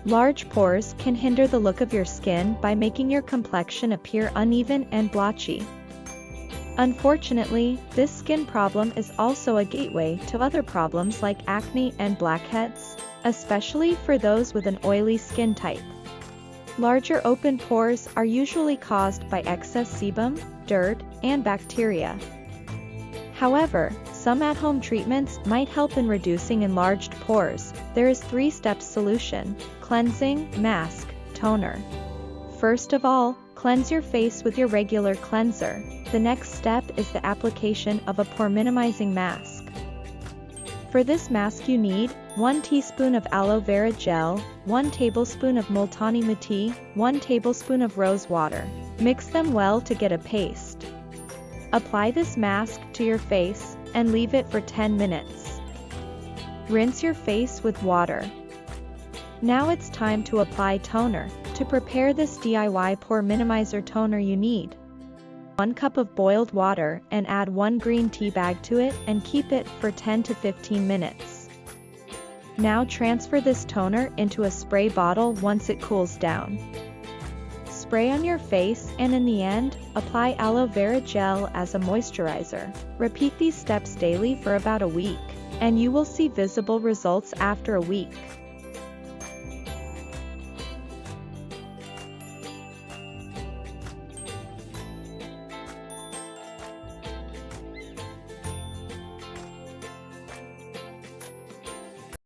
Large pores can hinder the look of your skin by making your complexion appear uneven and blotchy. Unfortunately, this skin problem is also a gateway to other problems like acne and blackheads, especially for those with an oily skin type. Larger open pores are usually caused by excess sebum, dirt, and bacteria. However, some at-home treatments might help in reducing enlarged pores. There is 3-step solution: cleansing, mask, toner. First of all, cleanse your face with your regular cleanser. The next step is the application of a pore minimizing mask. For this mask you need 1 teaspoon of aloe vera gel, 1 tablespoon of multani mitti, 1 tablespoon of rose water. Mix them well to get a paste. Apply this mask to your face and leave it for 10 minutes. Rinse your face with water. Now it's time to apply toner. To prepare this DIY pore minimizer toner you need 1 cup of boiled water and add 1 green tea bag to it and keep it for 10 to 15 minutes. Now transfer this toner into a spray bottle once it cools down. Spray on your face and in the end, apply aloe vera gel as a moisturizer. Repeat these steps daily for about a week, and you will see visible results after a week.